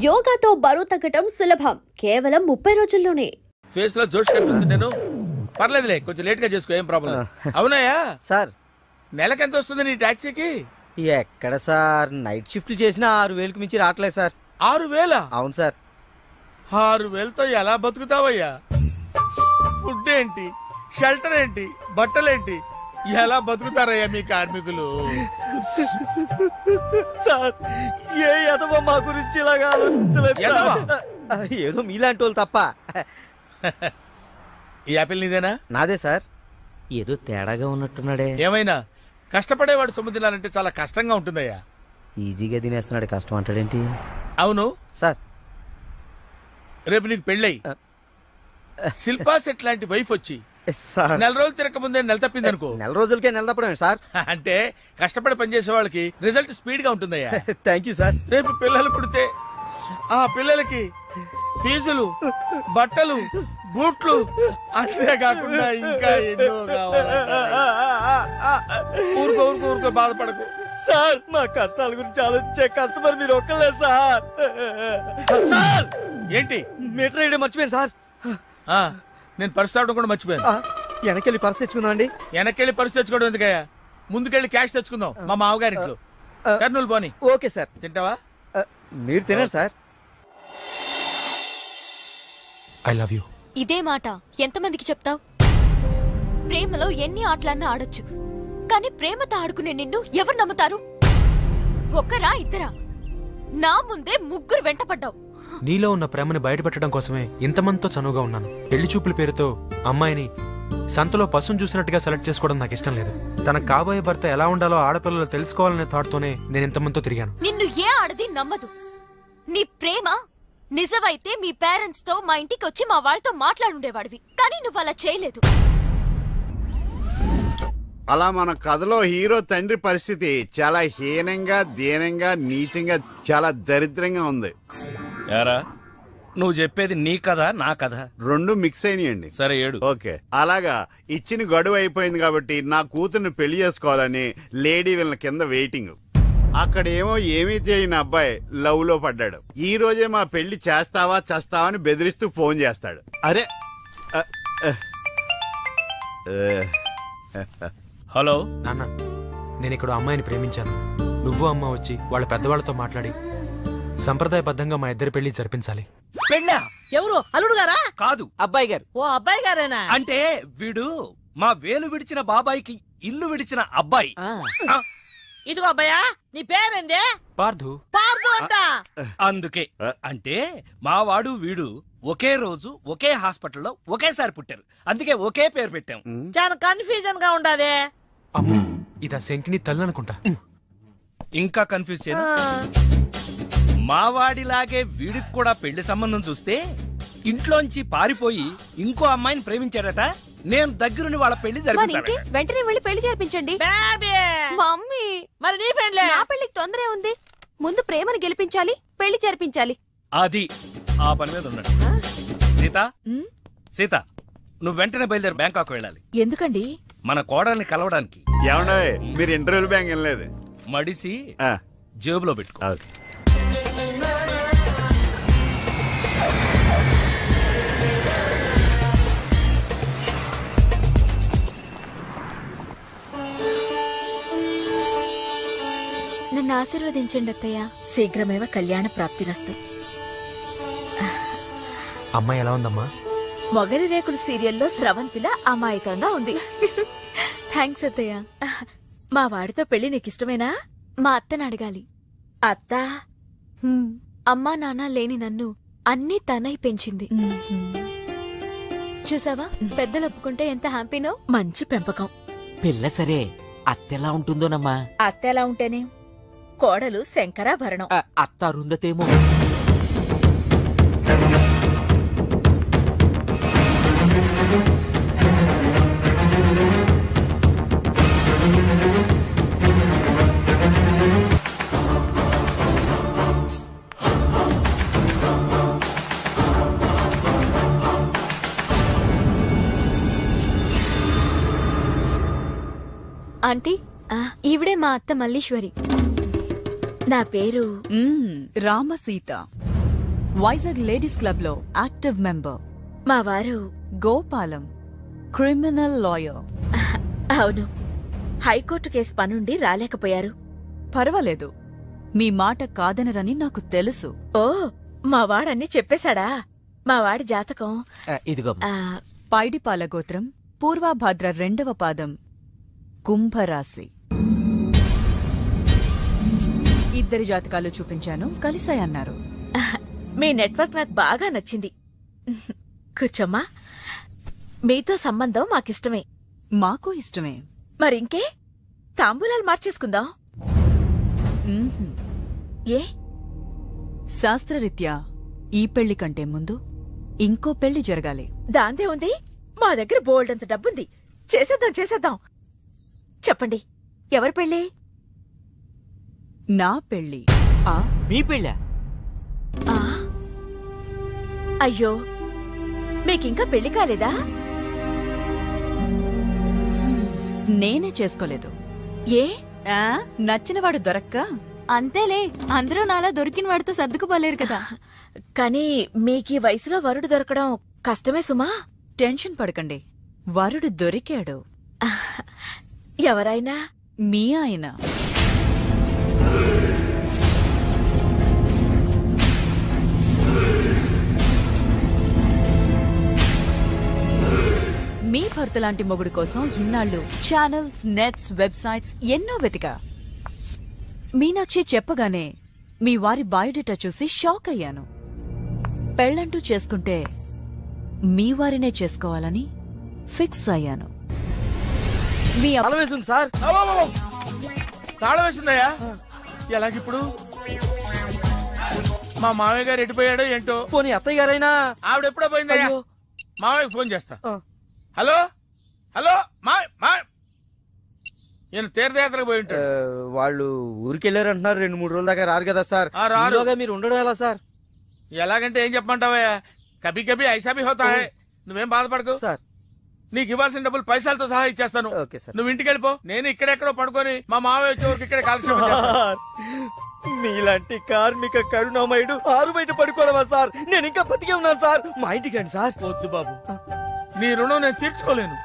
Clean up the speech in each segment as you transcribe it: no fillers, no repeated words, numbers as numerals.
యోగాతో బరువు తగ్గటం సులభం, కేవలం 30 రోజుల్లోనే. ఫేస్ లో జోష్ కనిపిస్తుంటేను పర్లేదులే, కొంచెం లేట్ గా చేసుకో, ఏం ప్రాబ్లం. అవునాయా సార్, నెలకెంత వస్తుంది నీ టాక్సీకి? ఎక్కడ సార్, నైట్ షిఫ్ట్లు చేసినా 6,000కి మించి రావట్లేదు సార్. 6,000? అవును సార్. 6,000తో ఎలా బతుకుతావయ్యా? ఫుడ్ ఏంటి, షెల్టర్ ఏంటి, బట్టలేంటి, ఎలా బతుకుతారయ్యా మీ కార్మికులు? సార్, ఏ ఎదవో మా గురించి ఇలాగా ఆలోచించలేదు. ఏదో మీలాంటి వాళ్ళు తప్ప. ఈ యాపిల్ నీదేనా? నాదే సార్. ఏదో తేడాగా ఉన్నట్టున్నాడే. ఏమైనా కష్టపడేవాడు సొమ్ము తినాలంటే చాలా కష్టంగా ఉంటుందయ్యా. ఈజీగా తినేస్తున్నాడు, కష్టం అంటాడేంటి? అవును సార్, రేపు నీకు పెళ్ళై శిల్పా సెట్ లాంటి వైఫ్ వచ్చి నెల రోజులు తిరగక ముందే నెల తప్పింది అనుకో. నెల రోజులకే నెల తప్పడం సార్. అంటే కష్టపడి పనిచేసే వాళ్ళకి రిజల్ట్ స్పీడ్ గా ఉంటుందయ్యా. Thank you sir. రేపు పిల్లలు పుడితే ఆ పిల్లలకి ఫీజులు, బట్టలు, బూట్లు, అంతేకాకుండా ఇంకా ఎన్నో కావాలి. ఊరుకో ఊరుకో ఊరుకో, బాధపడకు సార్. మా కష్టాల గురించి ఆలోచించే కస్టమర్ మీరు ఒక్కలే సార్. సార్, ఏంటి? మీటర్ వేయడం మర్చిపోయాను సార్. నేను పర్సు తావడం కూడా మర్చిపోయాను. వెనకెళ్ళి పర్సు తెచ్చుకుందాం అండి. వెనకెళ్ళి పర్సు తెచ్చుకోవడం ఎందుకయ్యా? ముందుకెళ్ళి క్యాష్ తెచ్చుకుందాం మా మామగారింట్లో. కర్నూలు పోనీ. Okay sir. తింటావా? మీరు తినండి సార్. I love you. ఇదే మాట ఎంతమందికి చెప్తావు? ప్రేమలో ఎన్ని ఆటలన్నా ఆడొచ్చు, కానీ ప్రేమతో ఆడుకునే నిన్ను ఎవరు నమ్ముతారు? ఒకరా ఇద్దరా? నా ముందే ముగ్గురు వెంటపడ్డావు. నీలో ఉన్న ప్రేమని బయటపెట్టడం కోసమే ఇంతమందితో చనువుగా ఉన్నాను. పెళ్లి చూపుల పేరుతో అమ్మాయిని సంతలో పశువును చూసినట్టుగా సెలెక్ట్ చేసుకోవడం నాకు ఇష్టం లేదు. తన కాబోయే భర్త ఎలా ఉండాలో ఆడపిల్లలు తెలుసుకోవాలనే థాట్తోనే నేను ఇంతమందితో తిరిగాను. నిన్ను ఏ ఆడది నమ్మదు. నీ ప్రేమ నిజమైతే మీ పేరెంట్స్ తో మా ఇంటికి వచ్చి మా వాళ్ళతో మాట్లాడుండేవాడివి, కానీ నువ్వు అలా చేయలేదు. అలా మన కథలో హీరో తండ్రి పరిస్థితి చాలా హీనంగా, దీనంగా, నీచంగా, చాలా దరిద్రంగా ఉంది. యారా, నువ్వు చెప్పేది నీ కథ నా కథ? రెండు మిక్స్ అయినాయండి. సరే ఏడు. ఓకే, అలాగా ఇచ్చిన గడువు అయిపోయింది కాబట్టి నా కూతుర్ని పెళ్లి చేసుకోవాలని లేడీ వీళ్ళ కింద వెయిటింగ్. అక్కడేమో ఏమీ తెలియని అబ్బాయి లవ్ లో పడ్డాడు. ఈ రోజే మా పెళ్లి చేస్తావా చేస్తావా అని బెదిరిస్తూ ఫోన్ చేస్తాడు. అరే హలో నాన్న, నేను ఇక్కడ అమ్మాయిని ప్రేమించాను. నువ్వు అమ్మ వచ్చి వాళ్ళ పెద్దవాళ్ళతో మాట్లాడి సంప్రదాయబద్ధంగా మా ఇద్దరి పెళ్లి జరిపించాలి. పెళ్ళా? ఎవరు? అల్లుడు గారా? కాదు, అబ్బాయి గారు. ఓ అబ్బాయి గారేనా? అంటే వీడు మా వేలు విడిచిన బాబాయికి ఇల్లు విడిచిన అబ్బాయి. ఇదిగో అబ్బాయా, నీ పేరేందే? పార్థు. పార్థు అంట. అందుకే అంటే మా వాడు వీడు ఒకే రోజు ఒకే హాస్పిటల్లో ఒకేసారి పుట్టారు, అందుకే ఒకే పేరు పెట్టాం. చాలా కన్ఫ్యూజన్ గా ఉండాదే. అమ్మో, ఇదా శంకిని తల్లి అనుకుంటా. ఇంకా కన్ఫ్యూజ్ చేయను. మావాడిలాగే వీడికి కూడా పెళ్లి సంబంధం చూస్తే ఇంట్లోంచి పారిపోయి ఇంకో అమ్మాయిని ప్రేమించాడట. నేను దగ్గరుండి వాళ్ళ పెళ్లి జరిపించాలి. వెంటనే వెళ్ళి పెళ్లి జరిపించండి. మమ్మీ, మరి నీ పెళ్లి? నా పెళ్లికి తొందరే ఉంది. ముందు ప్రేమను గెలిపించాలి, పెళ్లి జరిపించాలి. అది ఆ పని మీద ఉన్నాడు. సీత, సీత, నువ్వు వెంటనే బయలుదేరి బ్యాంకాక్ వెళ్ళాలి. ఎందుకండి? మన కోడల్ని కలవడానికి. ఏమన్నా మీరు ఇంటర్వ్యూలు బ్యాంక్ వెళ్ళలేదు? మడిసి జేబులో పెట్టుకో. నన్ను ఆశీర్వదించండి అత్తయ్య. శీఘ్రమేవ కళ్యాణ ప్రాప్తిరస్తు. అమ్మాయి ఎలా ఉందమ్మా? మొగలి రేకులు సీరియల్లో స్రవంతిలా అమాయకంగా ఉంది. థ్యాంక్స్ అత్తయ్య. మా వాడితో పెళ్లి నీకిష్టమేనా? మా అత్తని అడగాలి. అత్తా? అమ్మా నాన్న లేని నన్ను అన్నీ తనై పెంచింది. చూసావా, పెద్దలు ఒప్పుకుంటే ఎంత హ్యాపీనో. మంచి పెంపకం. పిల్ల సరే, అత్తెలా ఉంటుందోనమ్మా? అత్త ఎలా ఉంటేనే, కోడలు శంకరాభరణం. అత్త అరుంధతేమో. ఆంటీ, ఈవిడే మా అత్త మల్లీశ్వరి. నా పేరు రామసీత. వైజాగ్ లేడీస్ క్లబ్ లో యాక్టివ్ మెంబర్. మా వారు గోపాలం, క్రిమినల్ లాయర్. అవును, హైకోర్టు కేసు పనుండి రాలేకపోయారు. పర్వాలేదు, మీ మాట కాదనరని నాకు తెలుసు. ఓ, మా వాడన్నీ చెప్పేశాడా? మా వాడి జాతకం ఇదిగో. పైడిపాల గోత్రం, పూర్వాభాద్ర 2వ పాదం, కుంభరాశి. ఇద్దరి జాతకాలు చూపించాను, కలిసాయన్నారు. మీ నెట్వర్క్ నాకు బాగా నచ్చింది. కూర్చోమ్మా. మీతో సంబంధం మాకిష్టమే. మాకు ఇష్టమే. మరింకే, తాంబూలాలు మార్చేసుకుందాం. ఏ? శాస్త్రరీత్యా ఈ పెళ్లి కంటే ముందు ఇంకో పెళ్లి జరగాలి. దాందే ఉంది, మా దగ్గర బోల్డంత డబ్బుంది. చేసేద్దాం. చెప్పండి, ఎవరి పెళ్ళి? నా పెళ్లి. మీ పెళ్ళా? అయ్యో, మీకింకా పెళ్లి కాలేదా? నేనే చేసుకోలేదు. ఏ? నచ్చినవాడు దొరక్క. అంతేలే, అందరూ నాలా దొరికిన వాడితో సర్దుకుపోలేరు కదా. కానీ మీకీ వయసులో వరుడు దొరకడం కష్టమే సుమా. టెన్షన్ పడకండి, వరుడు దొరికాడు. ఎవరైనా? మీ ఆయన. మీ భర్త లాంటి మొగుడు కోసం ఇన్నాళ్ళు ఛానల్స్, నెట్స్, వెబ్సైట్స్ ఎన్నో వెతికా. మీనాక్షి చెప్పగానే మీ వారి బయోడేటా చూసి షాక్ అయ్యాను. పెళ్ళంటూ చేసుకుంటే మీ వారినే చేసుకోవాలని ఫిక్స్ అయ్యాను. మీ తాళం వేసింది సార్. తాళం వేసిందయ్యా? ఎలాగిప్పుడు? మా మామయ్య గారు ఎటుపోయాడో ఏంటో. పోనీ అత్తయ్య గారైనా? ఆవిడెప్పుడో పోయిందయ్యా. మామయ్యకి ఫోన్ చేస్తా. హలో నేను తీర్థయాత్రకు పోయి ఉంటాడు. వాళ్ళు ఊరికెళ్ళారంటున్నారు. 2-3 రోజుల దాకా రారు కదా సార్. మీరు ఉండడం ఎలా సార్? ఎలాగంటే ఏం చెప్పమంటావయ్యా, కభీ కభీ ఐసా భీ హోతా హై. నువ్వేం బాధపడకు సార్. నీకు ఇవ్వాల్సిన డబ్బులు పైసలతో సహా ఇచ్చేస్తాను. నువ్వు ఇంటికి వెళ్ళిపో. నేను ఇక్కడెక్కడో పడుకొని మా మామయ్య వచ్చే వరకు ఇక్కడే కాల్చి. మీలాంటి కార్మిక కరుణామయుడు ఆరు బయట పడుకోవడమా సార్? నేను ఇంకా బతికే ఉన్నాను సార్. మా ఇంటికి రండి సార్. వద్దు బాబు, నీ రుణం నేను తీర్చుకోలేను.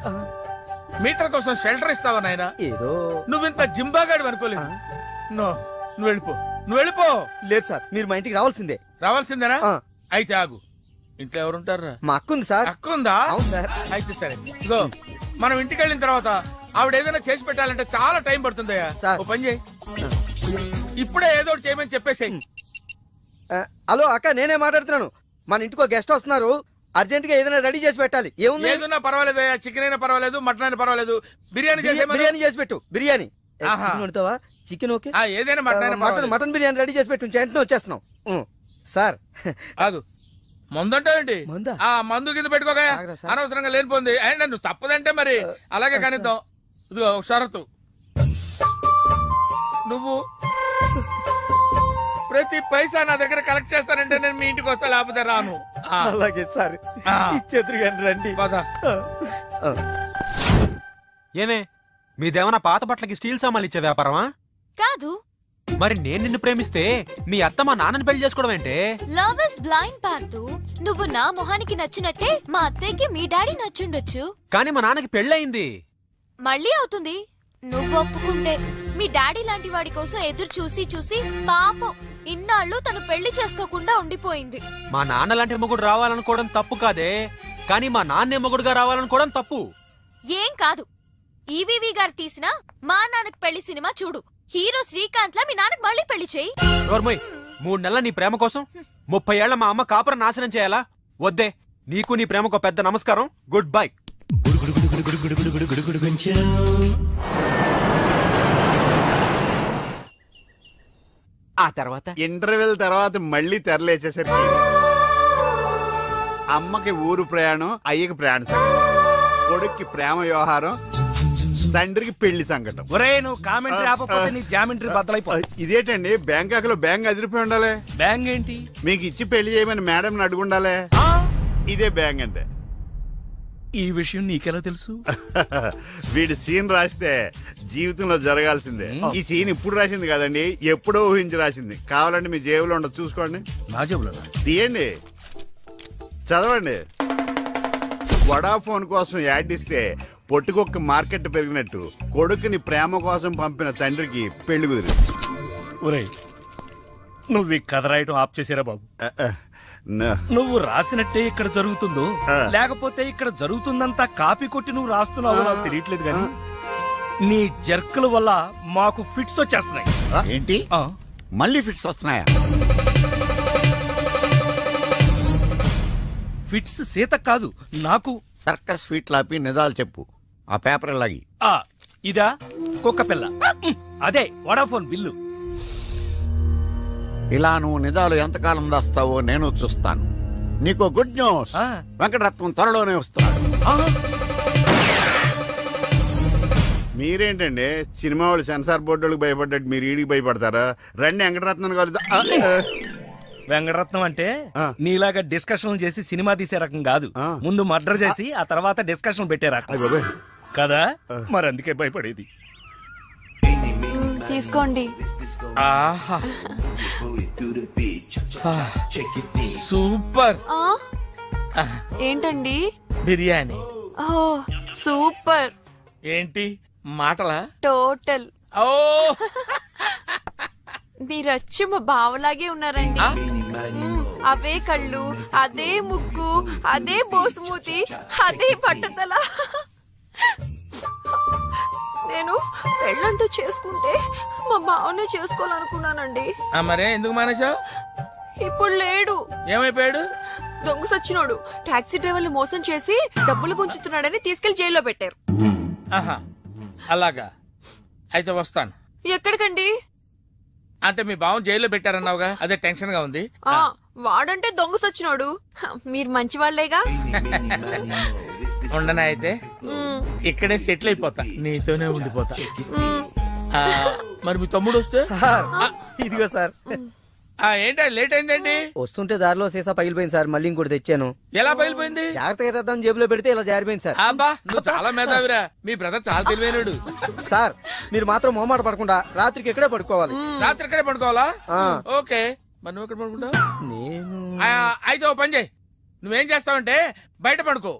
మీటర్ కోసం షెల్టర్ ఇస్తావా నాయన? ఏదో నువ్వింత జింబాగాడు అనుకోలేదు. నువ్వు వెళ్ళిపో. లేదు సార్, మీరు మా ఇంటికి రావాల్సిందే. రావాల్సిందేనా? అయితే ఆగు. ఇంట్లో ఎవరుంటారా? మా అక్క ఉంది సార్. అక్క ఉందా? అవును సార్. అయితే సరే, ఇగో మనం ఇంటికి వెళ్ళిన తర్వాత ఆవిడ ఏదైనా చేసి పెట్టాలంటే చాలా టైం పడుతుందయ్యా. ఓ పని చేయి, ఇప్పుడే ఏదో ఒకటి చేయమని చెప్పేసేయ్. హలో అక్క, నేనే మాట్లాడుతున్నాను. మన ఇంటికి గెస్ట్ వస్తున్నారు. అర్జెంట్ గా ఏదైనా రెడీ చేసి పెట్టాలి. ఏముంది? ఏదైనా పర్వాలేదు, చికెన్ అయినా పర్వాలేదు, మటన్ అయినా పర్వాలేదు. బిర్యానీ చేసి పెట్టు. బిర్యానీ వండుతావా? చికెన్ ఓకే, ఏదైనా మటన్ బిర్యానీ రెడీ చేసి పెట్టు. వెంటనే వచ్చేస్తున్నాం సార్. ఆగు, మందంటావేంటి? ఆ మందు కింద పెట్టుకోగా, అనవసరంగా లేనిపోంది. అయినా నువ్వు తప్పదంటే మరి అలాగే కనిద్దాం. ఇదిగో షరతు, నువ్వు ప్రతి పైసా నా దగ్గర కలెక్ట్ చేస్తానంటే నేను మీ ఇంటికి వస్తా, లేకపోతే రాను. అలాగే సార్, ఇచ్చేద్దరు కానీ రండి. ఏమే, మీదేమన్నా పాత బట్టలకి స్టీల్ సామాన్లు ఇచ్చే వ్యాపారమా? కాదు. మరి నేను నిన్ను ప్రేమిస్తే మీ అత్త మా నాన్నని పెళ్లి చేసుకోవడం ఏంటే? లవ్ ఇస్ బ్లైండ్ పార్దు. నువ్వు నా మొహానికి నచ్చినట్టే మా అత్తయ్యకి మీ డాడీ నచ్చుండొచ్చు. కానీ మా నాన్నకి పెళ్ళయింది. మళ్ళీ అవుతుంది నువ్వు ఒప్పుకుంటే. మీ డాడీ లాంటి వాడి కోసం ఎదురు చూసి చూసి పాపం ఇన్నాళ్ళు తను పెళ్లి చేసుకోకుండా ఉండిపోయింది. మా నాన్న లాంటి మొగుడు రావాలనుకోవడం తప్పు కాదే, కానీ మా నాన్నే మొగుడుగా రావాలనుకోవడం తప్పు. ఏం కాదు, ఈవీవి గారు తీసిన మా నాన్నకు పెళ్లి సినిమా చూడు. హీరో శ్రీకాంత్ లా మీ నాన్నకు మళ్ళీ పెళ్లి చేయి. 3 నెలల నీ ప్రేమ కోసం 30 ఏళ్ల మా అమ్మ కాపురం నాశనం చేయాలా? వద్దే, నీకు నీ ప్రేమకు పెద్ద నమస్కారం. Good bye. ఆ తర్వాత ఇంటర్వెల్ తర్వాత మళ్ళీ తెరలేచేసరికి అమ్మకి ఊరు ప్రయాణం, అయ్యకి ప్రయాణ సంఘటన, కొడుక్కి ప్రేమ వ్యవహారం, తండ్రికి పెళ్లి సంకటం. ఒరే, నువ్వు కామెంటరీ ఆపకపోతే నీ జామెంటరీ బద్దలైపోతుంది. ఇదేటండి, బ్యాంకాక్ లో బ్యాంక్ అదిరిపోయి ఉండాలి. బ్యాంక్ ఏంటి? మీకు ఇచ్చి పెళ్లి చేయమని మేడం అడుగుండాలి. ఇదే బ్యాంక్ అంటే. ఈ విషయం నీకెలా తెలుసు? వీడి సీన్ రాస్తే జీవితంలో జరగాల్సిందే. ఈ సీన్ ఇప్పుడు రాసింది కాదండి, ఎప్పుడో ఊహించి రాసింది. కావాలంటే మీ జేబులో ఉండదు, చూసుకోండి. నా జేబులో తీయండి, చదవండి. వడాఫోన్ కోసం యాడ్ ఇస్తే పొట్టుకొక్క మార్కెట్ పెరిగినట్టు కొడుకుని ప్రేమ కోసం పంపిన తండ్రికి పెళ్లి కుదిరింది. ఒరేయ్, నువ్వు ఈ కథ రాయటం ఆప్ చేసారా బాబు? నువ్వు రాసినట్టే ఇక్కడ జరుగుతుందో లేకపోతే ఇక్కడ జరుగుతుందంతా కాపీ కొట్టి నువ్వు రాస్తున్నావో నాకు తెలియట్లేదు కానీ నీ జర్కుల వల్ల మాకు ఫిట్స్ వచ్చేస్తున్నాయి. ఏంటి మళ్ళీ ఫిట్స్ వస్తున్నాయా? ఫిట్స్ సీత కాదు నాకు. సర్కస్ ఫీట్ లాపి నిజాలు చెప్పు. ఆ పేపర్ లాగి. ఇదా కుక్క పిల్ల, అదే వడాఫోన్ బిల్లు. ఇలా నువ్వు నిజాలు ఎంతకాలం దాస్తావో నేను చూస్తాను. నీకు గుడ్ న్యూస్, వెంకటరత్నం త్వరలోనే వస్తున్నాడు. మీరేంటండి సినిమా వాళ్ళు సెన్సార్ బోర్డులకు భయపడ్డట్టు మీరు ఈడికి భయపడతారా? రండి వెంకటరత్నం కలుద్దాం. వెంకటరత్నం అంటే నీలాగా డిస్కషన్ చేసి సినిమా తీసే రకం కాదు. ముందు మర్డర్ చేసి ఆ తర్వాత డిస్కషన్ పెట్టే రకం కదా. మరి అందుకే భయపడేది. తీసుకోండి. సూపర్. ఏంటండి? బిర్యానీ. సూపర్. ఏంటి మాటలా? టోటల్. ఓ మీరచ్చి మా బావలాగే ఉన్నారండి. అవే కళ్ళు, అదే ముక్కు, అదే బోసుమూతి, అదే పట్టుదల. నేను పెళ్ళంటూ చేసుకుంటే మా బావనే చేసుకోవాలనుకున్నానండి. మరే ఎందుకు మానేశావు? ఇప్పుడు లేడు. ఏమైపోయాడు? దొంగ సచ్చినోడు టాక్సీ డ్రైవర్ని మోసం చేసి డబ్బులు గుంచుతున్నాడని తీసుకెళ్లి జైల్లో పెట్టారు. అలాగా, అయితే వస్తాను. ఎక్కడికండి? అంటే మీ బావని జైల్లో పెట్టారన్నావుగా, అదే టెన్షన్ గా ఉంది. వాడంటే దొంగ సచ్చినోడు. మీరు మంచి వాళ్లేగా. ఉండనా అయితే ఇక్కడే సెటిల్ అయిపోతా, నీతోనే ఉండిపోతా. మరి మీ తమ్ముడు వస్తే? ఇదిగో సార్. ఏంటా లేట్ అయిందండి? వస్తుంటే దారిలో సీసా పగిలిపోయింది సార్, మళ్ళీ ఇంకోటి తెచ్చాను. ఎలా పగిలిపోయింది? జాగ్రత్తగా తెద్దాం జేబులో పెడితే ఇలా జారిపోయింది సార్. అబ్బా, నువ్వు చాలా మేధావిరా. మీ బ్రదర్ చాలా తెలివైనడు. సార్ మీరు మాత్రం మొహమాట పడకుండా రాత్రికి ఇక్కడే పడుకోవాలి. రాత్రి ఇక్కడే పడుకోవాలా? ఓకే. మరి నువ్వు ఎక్కడ పడుకుంటావు? అయితే ఓ పని చేయి, నువ్వేం చేస్తావంటే బయట పడుకో.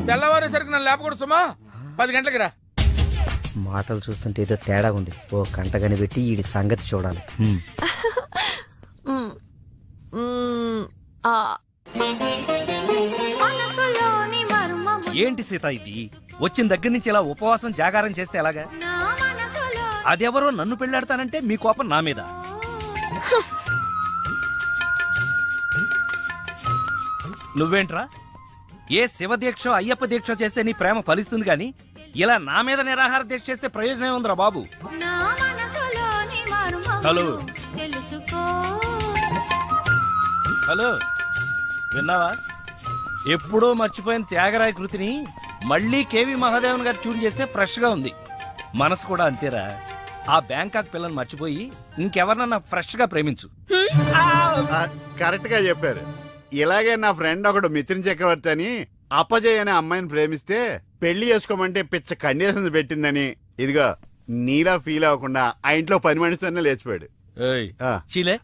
తెల్లవారేసరికి నన్ను లేపకూడదు సుమా. 10 గంటలకి రా. మాటలు చూస్తుంటే ఏదో తేడా ఉంది. ఓ కంట కనిపెట్టి ఈ సంగతి చూడాలి. ఏంటి సీత ఇది? వచ్చిన దగ్గర నుంచి ఇలా ఉపవాసం జాగారం చేస్తే ఎలాగా? అదెవరో నన్ను పెళ్ళాడతానంటే మీ కోపం నా మీద. నువ్వేంట్రా? ఏ శివ దీక్ష అయ్యప్ప దీక్ష చేస్తే నీ ప్రేమ ఫలిస్తుంది గాని ఇలా నా మీద నిరాహార దీక్ష చేస్తే ప్రయోజనం ఏముందిరా బాబు? హలో హలో, విన్నావా? ఎప్పుడో మర్చిపోయిన త్యాగరాయ కృతిని మళ్ళీ కేవి మహాదేవన్ గారు ట్యూన్ చేస్తే ఫ్రెష్ గా ఉంది. మనసు కూడా అంతేరా. ఆ బ్యాంకాక్ పిల్లని మర్చిపోయి ఇంకెవరన్నా ఫ్రెష్ గా ప్రేమించు. కరెక్ట్ గా చెప్పారు. ఇలాగే నా ఫ్రెండ్ ఒకడు మిథున్ చక్రవర్తి అని అపజయ్ అనే అమ్మాయిని ప్రేమిస్తే పెళ్లి చేసుకోమంటే పిచ్చ కండిషన్స్ పెట్టిందని ఇదిగో నీలా ఫీల్ అవ్వకుండా ఆ ఇంట్లో పని మనిషితోనే లేచిపోయాడు. చీలే,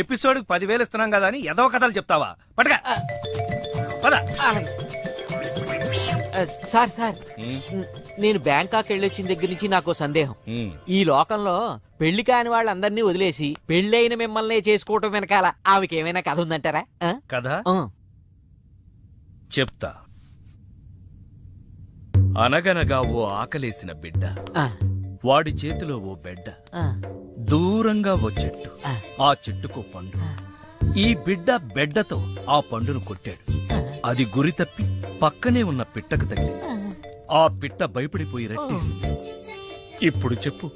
ఎపిసోడ్ 10,000 ఇస్తున్నాం కదా అని ఏదో కథలు చెప్తావా? పడగా పద. సార్ సార్, నేను బ్యాంకాక్ వెళ్ళొచ్చిన దగ్గర నుంచి నాకు సందేహం. ఈ లోకంలో పెళ్లి కాని వాళ్ళందరినీ వదిలేసి పెళ్లైన మిమ్మల్ని చేసుకోవటం వెనకాల ఆమెకేమైనా కథ ఉందంటారా? కథ చెప్తా. అనగనగా ఓ ఆకలేసిన బిడ్డ, వాడి చేతిలో ఓ బెడ్డ, దూరంగా ఓ చెట్టు, ఆ చెట్టుకో పండు. ఈ బిడ్డ బెడ్డతో ఆ పండును కొట్టాడు. అది గురి తప్పి పక్కనే ఉన్న పిట్టకు తగిలింది. ఆ పిట్ట భయపడిపోయి రెట్టేసింది. ఇప్పుడు చెప్పు,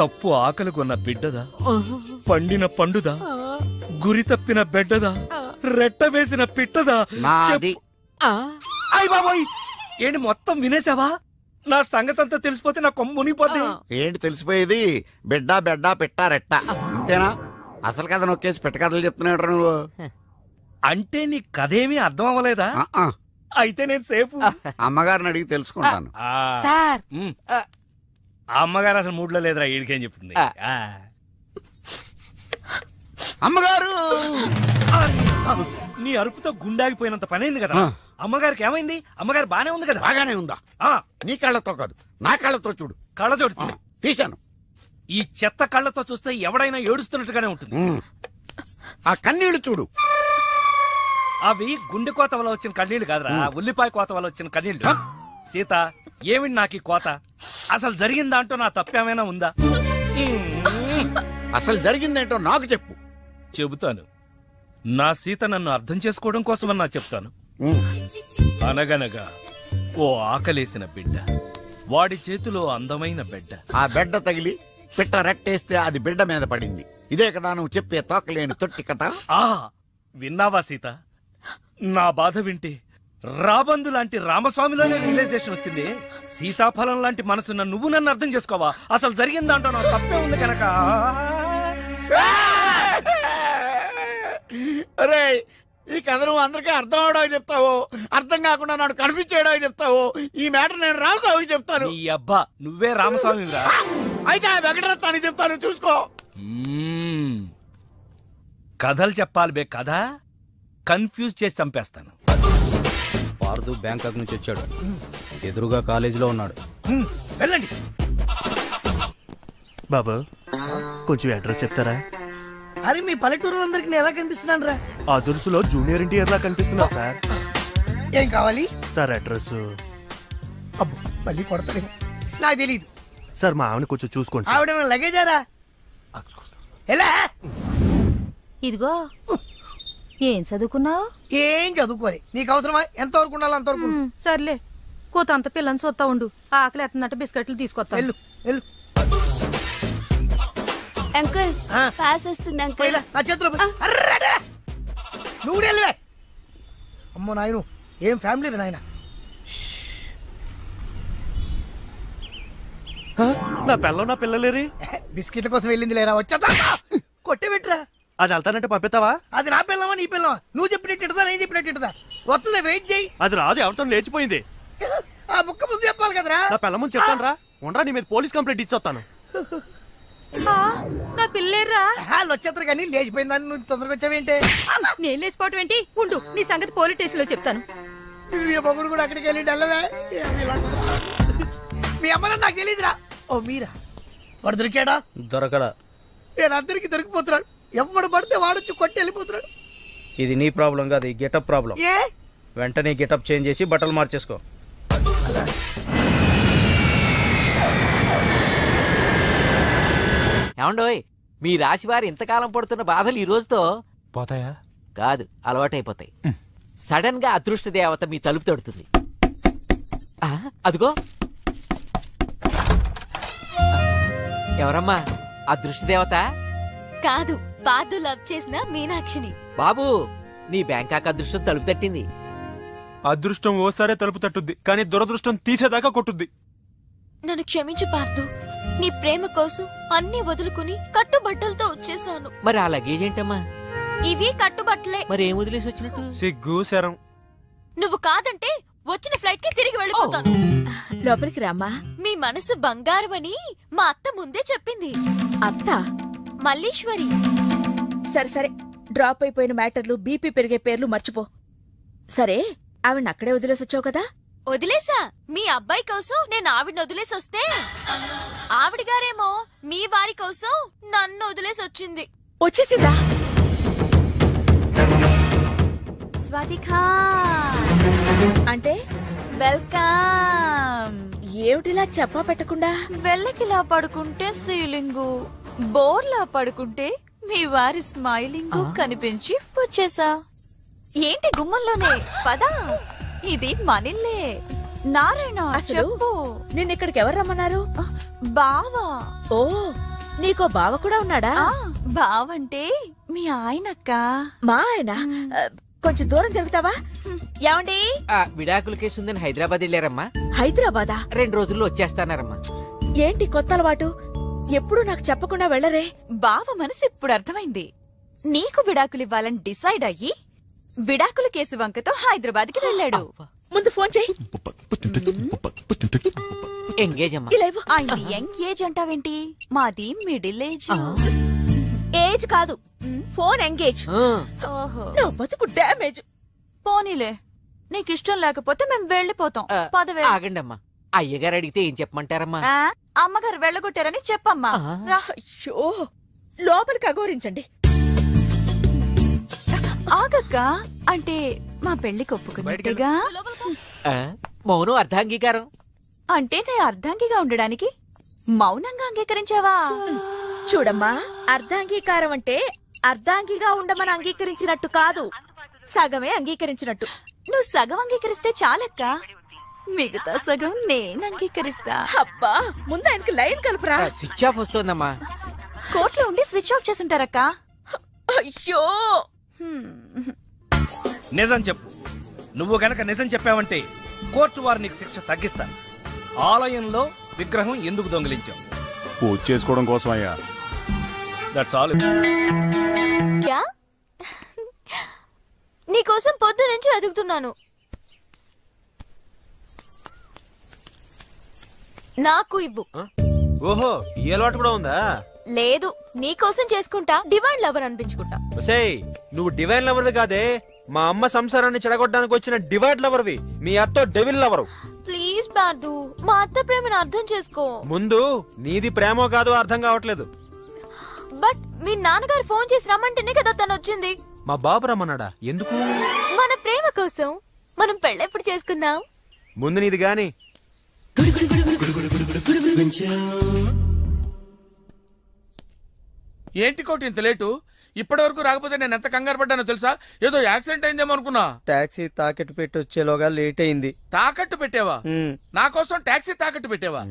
తప్పు ఆకలిగొన్న బిడ్డదా, పండిన పండుదా, గురి తప్పిన బెడ్డదా, రెట్ట వేసిన పిట్టదా? అయ్ బాబోయ్, ఏంటి మొత్తం వినేసావా? నా సంగతంతా తెలిసిపోతే నా కొమ్ము మునిగిపోతే. ఏంటి తెలిసిపోయేది? బిడ్డ బెడ్డ పిట్ట రెట్ట అంతేనా? అసలు కథ నొక్కేసి పెట్ట కథలు చెప్తున్నాడు నువ్వు. అంటే నీ కథేమీ అర్థం అవ్వలేదా? అయితే నేను సేఫ్. అమ్మగారిని అడిగి తెలుసుకుంటాను. సార్ అమ్మగారు అసలు మూడ్లో లేదురా, ఈడికేం చెప్తుంది. అమ్మగారు నీ అరుపుతో గుండాగిపోయినంత పనైంది కదా. అమ్మగారికి ఏమైంది? అమ్మగారు బానే ఉంది కదా? బాగానే ఉందా? నీ కళ్ళతో కాదు, నా కళ్ళతో చూడు. కళ్ళజోడు తీశాను. ఈ చెత్త కళ్ళతో చూస్తే ఎవడైనా ఏడుస్తున్నట్టుగానే ఉంటుంది. ఆ కన్నీళ్లు చూడు. అవి గుండె కోత వల్ల వచ్చిన కన్నీళ్లు కాదురా, ఉల్లిపాయ కోత వల్ల వచ్చిన కన్నీళ్లు. సీత, ఏమిటి నాకు ఈ కోత? అసలు జరిగిన దాంట్లో నా తప్పేమైనా ఉందా? అసలు జరిగిందేంటో నాకు చెప్పు. చెబుతాను. నా సీత నన్ను అర్థం చేసుకోవడం కోసమన్నా చెప్తాను. అనగనగా ఓ ఆకలేసిన బిడ్డ, వాడి చేతిలో అందమైన బిడ్డ. ఆ బిడ్డ తగిలి పిట్ట రెట్టేస్తే అది బిడ్డ మీద పడింది. ఇదే కదా నువ్వు చెప్పే తోకలేని తొట్టి కథ? విన్నావా సీత? నా బాధ వింటే రాబందు లాంటి రామస్వామిలోనే రియలైజేషన్ వచ్చింది. సీతాఫలం లాంటి మనసున్న నువ్వు నన్ను అర్థం చేసుకోవా? అసలు జరిగిన దాంట్లో నా తప్పే ఉంది కనుక. అరే, ఈ కథ నువ్వు అందరికీ అర్థం అవడానికి చెప్తావు, అర్థం కాకుండా నన్ను కన్ఫ్యూజ్ చేయడానికి చెప్తావు. ఈ మ్యాటర్ నేను రామస్వామికి చెప్తాను. ఈ అబ్బా, నువ్వే రామస్వామి రా. అయితే వెంకటరత్నానికి చెప్తాను, చూసుకో. కథలు చెప్పాలి బే, కథ కన్ఫ్యూజ్ చేసి చంపేస్తాను. పార్దు బ్యాంకాక్ నుంచి వచ్చాడు, ఎదురుగా కాలేజీలో ఉన్నాడు. వెళ్ళండి. బాబు, కొంచెం అడ్రస్ చెప్తారా? అరే, మీ పల్లెటూరులందరికి నేను ఎలా కనిపిస్తున్నాను రా? ఆ దురుసులో జూనియర్ ఎన్టీఆర్ లా కనిపిస్తున్నా సార్. ఏం కావాలి సార్? అడ్రస్. అబ్బో, మళ్ళీ కొడతాను, నాకు తెలీదు సార్. మా ఆవిడ కొంచెం చూసుకోండి. ఆవిడ లగేజారా? ఎలా? ఇదిగో, ఏం చదువుకున్నావు? ఏం చదువుకోలే. నీకు అవసరమా? ఎంతవరకు ఉండాలి అంతవరకు. సర్లే, కూత అంత పిల్లని చూస్తా ఉండు. ఆకలి ఎత్తనట్టు బిస్కెట్లు తీసుకొస్తా. వెళ్ళు వెళ్ళు. అంకుల్, పాస్ వస్తుంది అంకుల్. నా చేతిలో నువ్వు వెళ్ళవే. అమ్మో నాయను, ఏం ఫ్యామిలీ రా నాయన. నా పిల్ల, నా పిల్లలేరి బిస్కెట్ల కోసం వెళ్ళింది లేరా? వచ్చా కొట్టే పెట్టరా. అది వెళ్తానంటే పంపిస్తావా? అది నా పిల్లవా నీ పిల్లవా? నువ్వు చెప్పినట్టు నేను చెప్పినట్టు వస్తుందా? వెయిట్ చేయి. అది రాదు, ఎవరితో లేచిపోయింది. ఆ ముక్క ముందు చెప్పాలి కదరా. నా పిల్ల ముందు చెప్తాను రా. ఉండరా, నీ మీద పోలీస్ కంప్లైంట్ ఇచ్చొస్తాను. నా పిల్లేర్రా. వాళ్ళు వచ్చేస్తారు కానీ లేచిపోయిందని నువ్వు తొందరగా వచ్చావేంటే? నేను లేచిపోవటం ఏంటి? ఉండు, నీ సంగతి పోలీస్ స్టేషన్ లో చెప్తాను. మొగుడు కూడా అక్కడికి వెళ్ళి డల్లవే. మీ అమ్మ నాకు తెలియదురా. ఓ మీరా? వాడు దొరికాడా? దొరకడా? నేను అందరికి దొరికిపోతున్నాడు. ఎవడు పడితే వాడొచ్చి కొట్టి వెళ్ళిపోతున్నాడు. ఇది నీ ప్రాబ్లం కాదు, ఈ గెటప్ ప్రాబ్లం. ఏ? వెంటనే గెటప్ చేంజ్ చేసి బట్టలు మార్చేసుకో. ఏమండోయ్, మీ రాశి వారు ఇంతకాలం పడుతున్న బాధలు ఈ రోజుతో పోతాయా? కాదు, అలవాటైపోతాయి. సడన్ గా అదృష్ట దేవత మీ తలుపు తడుతుంది. అదిగో, ఎవరమ్మా అదృష్ట దేవత? కాదు, పాదు లవ్ చేసిన మీనాక్షిని. బాబు, నీ బ్యాంకాక్ అదృష్టం తలుపు తట్టింది. అదృష్టం ఓసారే తలుపు తట్టుద్ది, కానీ దురదృష్టం తీసేదాకా కొట్టుద్ది. నన్ను క్షమించు పార్థు. నీ ప్రేమ కోసం అన్ని వదులుకుని కట్టుబట్టలతో వచ్చేసాను. మరి ఆ లగేజ్ ఏంటమ్మా? ఇవి కట్టుబట్టలే. మరి ఏం వదిలేసి వచ్చినట్టు? సిగ్గు శరం. నువ్వు కాదంటే వచ్చిన ఫ్లైట్ కి తిరిగి వెళ్ళిపోతాను. లోపలికి రామ్మా. మీ మనసు బంగారం అని మా అత్త ముందే చెప్పింది. అత్త? మల్లీశ్వరి. సరే సరే, డ్రాప్ అయిపోయిన మ్యాటర్లు, బీపీ పెరిగే పేర్లు మర్చిపో. సరే, ఆవిడ అక్కడే వదిలేసి వచ్చావు కదా? వదిలేసా. మీ అబ్బాయి కోసం నేను ఆవిడని వదిలేసి వస్తే ఆవిడ గారేమో మీ వారి కోసం నన్ను వదిలేసి వచ్చింది. వచ్చేసిందా? స్వాతికా అంటే వెల్కమ్. ఏమిటిలా చెప్పా పెట్టకుండా? వెళ్ళకిలా పడుకుంటే సీలింగు, బోర్లా పడుకుంటే మీ వారి స్మైలింగ్ కనిపించి వచ్చేసా. ఏంటి గుమ్మంలోనే? పదా, ఇది మనిల్లే. నారాయణ, చెప్పు. నిన్నిక్కడికి ఎవరు రమ్మన్నారు? బావా. ఓ, నీకో బావ కూడా ఉన్నాడా? బావంటే మీ ఆయనక్క. మా ఆయన? కొంచెం దూరం తిరుగుతావా? ఏమండి? విడాకుల కేసు ఉందని హైదరాబాద్ వెళ్ళారమ్మా. హైదరాబాదా? 2 రోజుల్లో వచ్చేస్తానారమ్మా. ఏంటి కొత్త అలవాటు? ఎప్పుడు నాకు చెప్పకుండా వెళ్ళరే? బావ మనసు ఇప్పుడు అర్థమైంది. నీకు విడాకులు ఇవ్వాలని డిసైడ్ అయ్యి విడాకుల కేసు వంకతో హైదరాబాద్ కి వెళ్ళాడు. ముందు ఫోన్ చేయి. ఎంగేజ్ అమ్మా. ఆయన యంగ్ ఏజ్ అంటావేంటి? మాది మిడిల్ ఏజ్. ఏజ్ కాదు, ఫోన్ ఎంగేజ్. నా బతుకు డ్యామేజ్. పోనీలే, నీకు ఇష్టం లేకపోతే మేము వెళ్ళిపోతాం. పదవే. ఆగండి అమ్మా, అయ్యగారు అడిగితే ఏం చెప్పమంటారమ్మా? అమ్మగారు వెళ్ళగొట్టారని చెప్పమ్మా. అయ్యో, లోపలికి అఘోరించండి. ఆగక్క, అంటే మా పెళ్లికి ఒప్పుకున్నట్టుగా. మౌనం అర్ధాంగీకారం. అంటే నే అర్ధాంగిగా ఉండడానికి మౌనంగా అంగీకరించావా? చూడమ్మా, అర్ధాంగీకారం అంటే అర్ధాంగిగా ఉండమని అంగీకరించినట్టు కాదు, సగమే అంగీకరించినట్టు. నువ్వు సగం అంగీకరిస్తే చాలక్క, మిగతా సగం నేను అంగీకరిస్తా. అబ్బా, ముందు ఆయనకి లైన్ కలుపురా. స్విచ్ ఆఫ్ వస్తోందమ్మా. కోర్టులో ఉండి స్విచ్ ఆఫ్ చేసుంటారక్క. అయ్యో, నిజం చెప్పు. నువ్వు గనక నిజం చెప్పావంటే కోర్టు వారు నీకు శిక్ష తగ్గిస్తారు. ఆలయంలో విగ్రహం ఎందుకు దొంగిలించావు? పూజ చేసుకోవడం కోసం అయ్యా. That's all. నీకోసం పొద్దు నుంచి వెతుకుతున్నాను. నాకు ఇవ్వు. ఓహో, ఈ అలవాటు కూడా ఉందా? లేదు, నీకోసం చేసుకుంటా, డివైన్ లవర్ అనిపించుకుంటా. నువ్వు డివైన్ లవర్వి కాదే, మా అమ్మ సంసారాన్ని చెడగొట్టడానికి వచ్చిన డివైడ్ లవర్వి. మీ అత్తో డెవిల్ లవరు. ప్లీజ్ పార్దు, మా అత్త ప్రేమను అర్థం చేసుకో. ముందు నీది ప్రేమో కాదో అర్థం కావట్లేదు. బట్ మీ నాన్నగారు ఫోన్ చేసి రమ్మంటేనే కదా తను వచ్చింది. మా బాబు రమ్మన్నాడా? ఎందుకు? మన ప్రేమ కోసం. మనం పెళ్ళెప్పుడు చేసుకుందాం? ముందు నీది గాని. ఏంటి కోటి ఇంత లేటు? ఇప్పటి వరకు రాకపోతే నేను ఎంత కంగారు పడ్డానో తెలుసా? ఏదో యాక్సిడెంట్ అయిందేమో అనుకున్నా. టాక్సీ తాకట్టు పెట్టి వచ్చేలోగా లేట్ అయింది. తాకట్టు పెట్టావా? నా కోసం టాక్సీ తాకట్టు పెట్టావా?